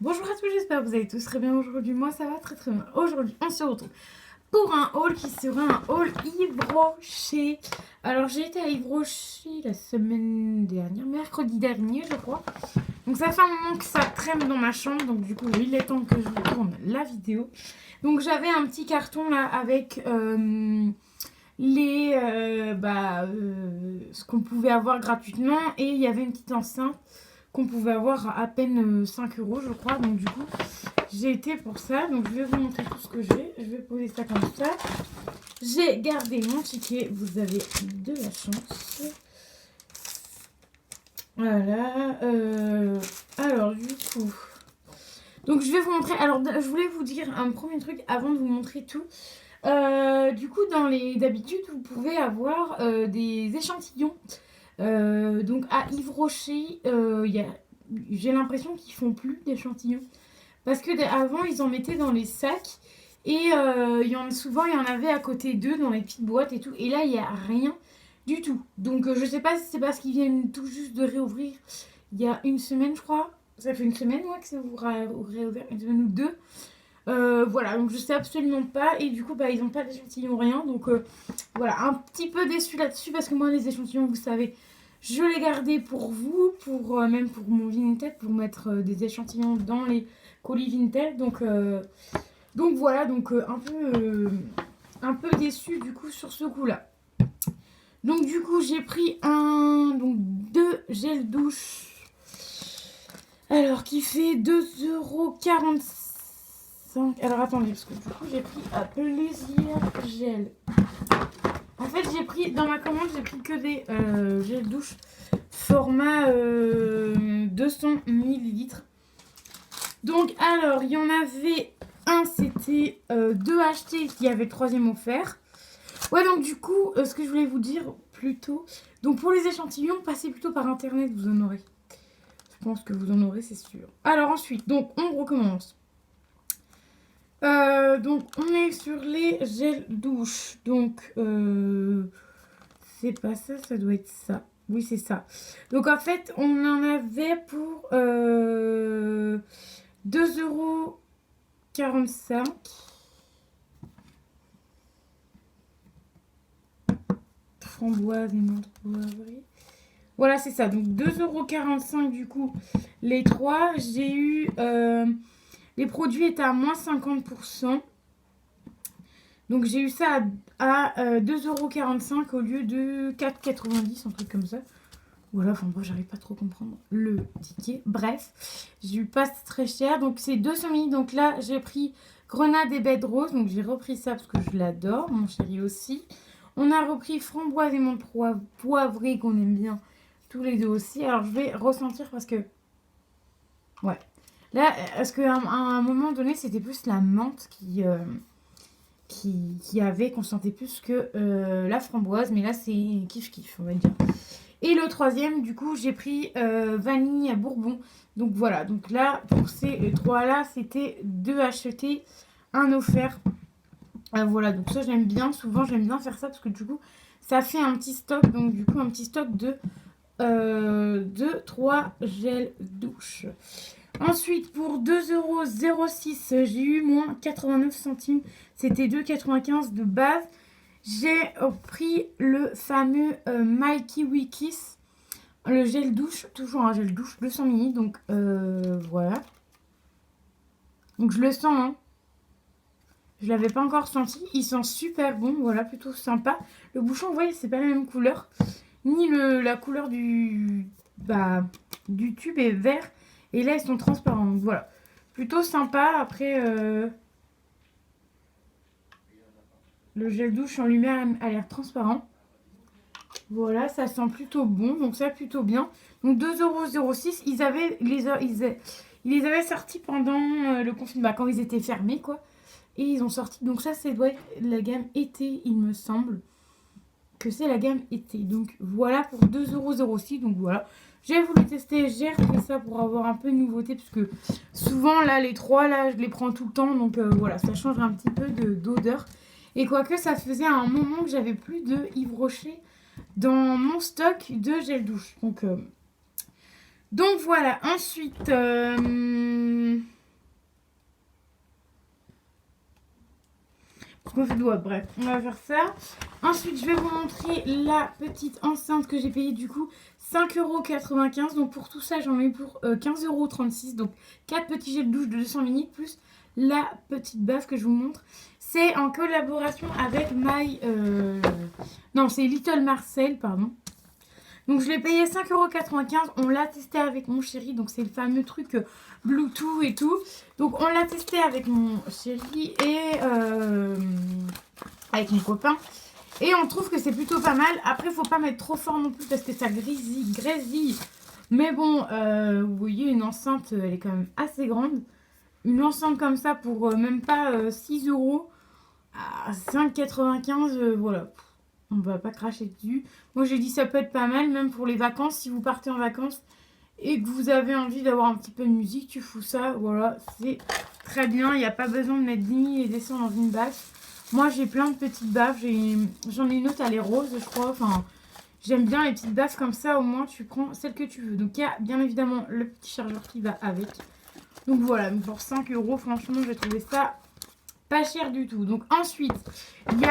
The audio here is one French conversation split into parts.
Bonjour à tous, j'espère que vous allez tous très bien aujourd'hui. Moi ça va très très bien. Aujourd'hui on se retrouve pour un haul qui sera un haul Yves Rocher. Alors j'ai été à Yves Rocher la semaine dernière, mercredi dernier je crois. Donc ça fait un moment que ça traîne dans ma chambre, donc du coup il est temps que je vous tourne la vidéo. Donc j'avais un petit carton là avec ce qu'on pouvait avoir gratuitement et il y avait une petite enceinte qu'on pouvait avoir à peine 5 euros je crois. Donc du coup j'ai été pour ça. Donc je vais vous montrer tout ce que j'ai. Je vais poser ça comme ça. J'ai gardé mon ticket. Vous avez de la chance. Voilà. Alors du coup. Donc je vais vous montrer. Alors je voulais vous dire un premier truc avant de vous montrer tout. Du coup d'habitude vous pouvez avoir des échantillons. Donc à Yves Rocher, j'ai l'impression qu'ils font plus d'échantillons. Parce que avant, ils en mettaient dans les sacs. Et souvent, il y en avait à côté d'eux, dans les petites boîtes et tout. Et là, il n'y a rien du tout. Donc, je sais pas si c'est parce qu'ils viennent tout juste de réouvrir il y a une semaine, je crois. Ça fait une semaine, ouais, que ça vous réouvert, une semaine ou deux. Voilà, donc je sais absolument pas. Et du coup, bah, ils n'ont pas d'échantillon, rien. Donc, voilà, un petit peu déçu là-dessus. Parce que moi, les échantillons, vous savez, je les gardais pour vous, même pour mon Vinted, pour mettre des échantillons dans les colis Vinted. Donc voilà, un peu déçu du coup sur ce coup-là. Donc du coup, j'ai pris deux gels douche. Alors, qui fait 2,45 €. Alors, attendez, parce que du coup, j'ai pris à plaisir gel. En fait, dans ma commande, j'ai pris que des gels douche format 200 millilitres. Donc, alors, il y en avait un, c'était 2 achetés, il y avait le troisième offert. Ouais, donc du coup, ce que je voulais vous dire plutôt, donc pour les échantillons, passez plutôt par internet, vous en aurez. Je pense que vous en aurez, c'est sûr. Alors ensuite, donc on recommence. Donc on est sur les gels douche. Donc c'est pas ça, ça doit être ça. Oui, c'est ça. Donc en fait, on en avait pour 2,45 €. Framboise et menthe poivrée. Voilà, c'est ça. Donc 2,45 € du coup, les trois. J'ai eu. Les produits étaient à moins 50%. Donc j'ai eu ça à 2,45 € au lieu de 4,90 €, un truc comme ça. Voilà, enfin moi j'arrive pas trop à comprendre le ticket. Bref, j'ai eu pas très cher. Donc c'est 200 ml. Donc là j'ai pris grenade et baie de rose. Donc j'ai repris ça parce que je l'adore. Mon chéri aussi. On a repris framboise et menthe poivrée qu'on aime bien tous les deux aussi. Alors je vais ressentir parce que... Ouais. Là, parce qu'à un moment donné, c'était plus la menthe qui avait, qu'on sentait plus que la framboise. Mais là, c'est kiff-kiff, on va dire. Et le troisième, du coup, j'ai pris vanille à bourbon. Donc voilà, donc là, pour ces trois-là, c'était 2 achetés, 1 offert. Voilà, donc ça, j'aime bien. Souvent, j'aime bien faire ça parce que du coup, ça fait un petit stock. Donc du coup, un petit stock de 3 gels douche. Ensuite, pour 2,06 €, j'ai eu moins 89 centimes. C'était 2,95 € de base. J'ai pris le fameux My Kiwi Kiss, le gel douche, toujours un gel douche 200 ml. Donc voilà. Donc je le sens, hein. Je l'avais pas encore senti. Il sent super bon, voilà, plutôt sympa. Le bouchon, vous voyez, c'est pas la même couleur. Ni la couleur du tube est vert. Et là, ils sont transparents. Donc voilà. Plutôt sympa. Après, le gel douche en lui-même a l'air transparent. Voilà, ça sent plutôt bon. Donc ça, plutôt bien. Donc 2,06 €. Ils les avaient sortis pendant le confinement, quand ils étaient fermés, quoi. Et ils ont sorti. Donc ça, doit être la gamme été, il me semble. Que c'est la gamme été. Donc voilà pour 2,06 €. Donc voilà. J'ai voulu tester, j'ai refait ça pour avoir un peu de nouveauté. Parce que souvent, là, les trois, là, je les prends tout le temps. Donc voilà, ça change un petit peu d'odeur. Et quoique, ça faisait un moment que j'avais plus de Yves Rocher dans mon stock de gel douche. Donc voilà. Ensuite, Bref, on va faire ça. Ensuite, je vais vous montrer la petite enceinte que j'ai payée du coup 5,95 €. Donc pour tout ça, j'en ai eu pour 15,36 €. Donc 4 petits gels douche de 200 ml plus la petite baffe que je vous montre. C'est en collaboration avec Non, c'est Little Marcel, pardon. Donc je l'ai payé 5,95 €. On l'a testé avec mon chéri. Donc c'est le fameux truc Bluetooth et tout. Donc on l'a testé avec mon chéri et avec mon copain. Et on trouve que c'est plutôt pas mal. Après, il faut pas mettre trop fort non plus parce que ça grésille. Mais bon, vous voyez, une enceinte, elle est quand même assez grande. Une enceinte comme ça pour même pas 6 € à 5,95 €, voilà. On va pas cracher dessus. Moi, j'ai dit ça peut être pas mal, même pour les vacances. Si vous partez en vacances et que vous avez envie d'avoir un petit peu de musique, tu fous ça. Voilà, c'est très bien. Il n'y a pas besoin de mettre 10 000 et descendre dans une baffe. Moi, j'ai plein de petites baffes. J'en ai une autre, elle est rose, je crois. Enfin, j'aime bien les petites baffes comme ça. Au moins, tu prends celle que tu veux. Donc, il y a bien évidemment le petit chargeur qui va avec. Donc, voilà. Mais pour 5 €, franchement, j'ai trouvé ça pas cher du tout. Donc ensuite, il n'y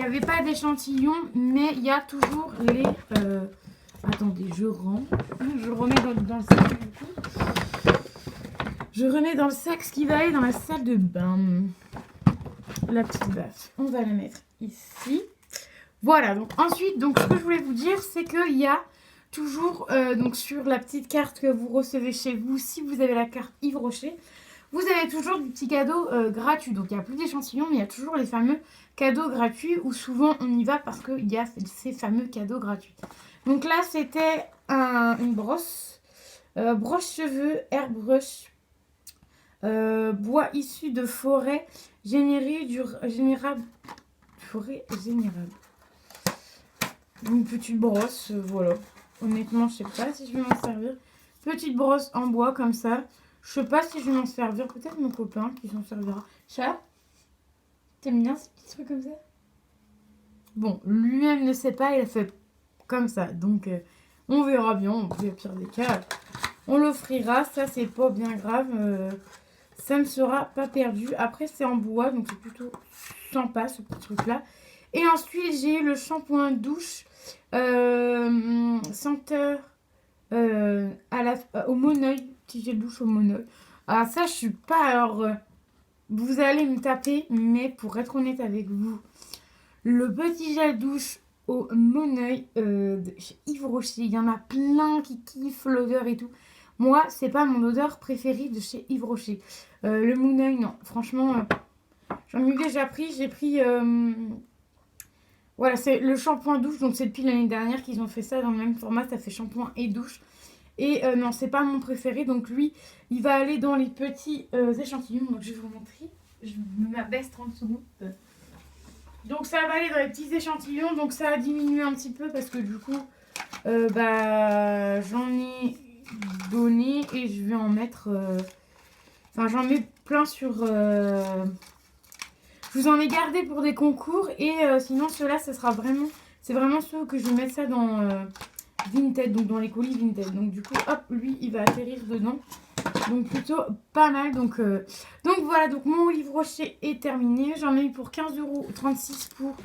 avait pas d'échantillon, mais il y a toujours les... Attendez, je remets dans le sac du coup. Je remets dans le sac ce qui va aller dans la salle de bain. La petite baffe, on va la mettre ici. Voilà, donc ensuite, ce que je voulais vous dire, c'est qu'il y a toujours, donc sur la petite carte que vous recevez chez vous, si vous avez la carte Yves Rocher, vous avez toujours du petit cadeau gratuit. Donc il n'y a plus d'échantillons, mais il y a toujours les fameux cadeaux gratuits où souvent on y va parce qu'il y a ces fameux cadeaux gratuits. Donc là, c'était une brosse. Brosse cheveux, airbrush, bois issu de forêt générable. Forêt générale. Une petite brosse, voilà. Honnêtement, je sais pas si je vais m'en servir. Petite brosse en bois comme ça. Je sais pas si je vais m'en servir. Peut-être mon copain qui s'en servira. Chat, t'aimes bien ces petits trucs comme ça? Bon, lui-même ne sait pas, il a fait comme ça. Donc, on verra bien. Au pire des cas, on l'offrira. Ça, c'est pas bien grave. Ça ne sera pas perdu. Après, c'est en bois, donc c'est plutôt sympa ce petit truc-là. Et ensuite, j'ai le shampoing douche senteur au Moneuil. Petit gel douche au Moneuil. Ah, ça, je suis pas... Alors, vous allez me taper, mais pour être honnête avec vous, le petit gel douche au Moneuil chez Yves Rocher, il y en a plein qui kiffent l'odeur et tout. Moi, c'est pas mon odeur préférée de chez Yves Rocher. Le Moneuil, non. Franchement, j'en ai déjà pris. J'ai pris... Voilà, c'est le shampoing douche. Donc, c'est depuis l'année dernière qu'ils ont fait ça dans le même format. Ça fait shampoing et douche. Et non, c'est pas mon préféré. Donc, lui, il va aller dans les petits échantillons. Donc, je vais vous montrer. Je me m'abaisse 30 secondes. Donc, ça va aller dans les petits échantillons. Donc, ça a diminué un petit peu parce que du coup, j'en ai donné et je vais en mettre... Enfin, j'en mets plein sur... Je vous en ai gardé pour des concours et sinon, ceux-là, ce sera vraiment... C'est vraiment ceux que je vais mettre ça dans Vinted, donc dans les colis Vinted. Donc, du coup, hop, lui, il va atterrir dedans. Donc, plutôt pas mal. Donc voilà, donc mon Yves Rocher est terminé. J'en ai eu pour 15,36 € pour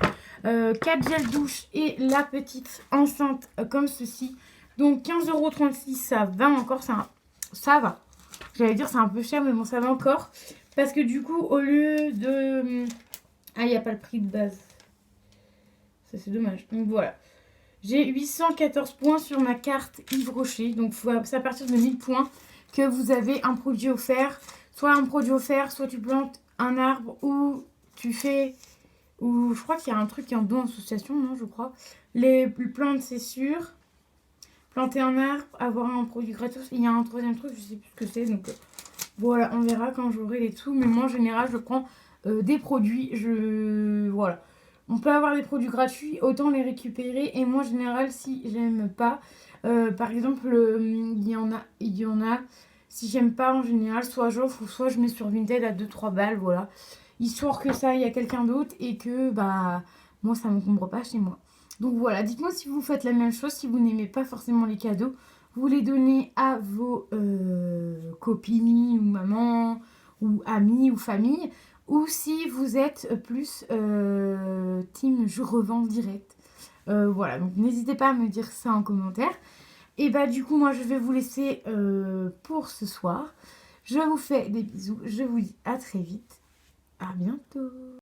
4 gels douche et la petite enceinte comme ceci. Donc, 15,36 €, ça va encore, ça va. J'allais dire c'est un peu cher, mais bon, ça va encore. Parce que du coup, au lieu de... Ah, il n'y a pas le prix de base. Ça, c'est dommage. Donc voilà. J'ai 814 points sur ma carte Yves Rocher. Donc c'est à partir de 1000 points que vous avez un produit offert. Soit un produit offert, soit tu plantes un arbre ou tu fais... Ou je crois qu'il y a un truc qui est en don association, non, je crois. Les plantes, c'est sûr. Planter un arbre, avoir un produit gratos. Il y a un troisième truc, je sais plus ce que c'est. Donc voilà, on verra quand j'aurai les tout. Mais moi, en général, je prends des produits. Voilà. On peut avoir des produits gratuits, autant les récupérer. Et moi, en général, si j'aime pas, par exemple, il y en a. Si j'aime pas, en général, soit j'offre ou soit je mets sur Vinted à 2-3 balles, voilà. Histoire que ça, il y a quelqu'un d'autre et que, moi, ça m'encombre pas chez moi. Donc voilà, dites-moi si vous faites la même chose, si vous n'aimez pas forcément les cadeaux. Vous les donnez à vos copines ou maman ou amis ou famille, ou si vous êtes plus team je revends direct. Voilà, donc n'hésitez pas à me dire ça en commentaire. Et bah du coup moi je vais vous laisser pour ce soir. Je vous fais des bisous, je vous dis à très vite, à bientôt.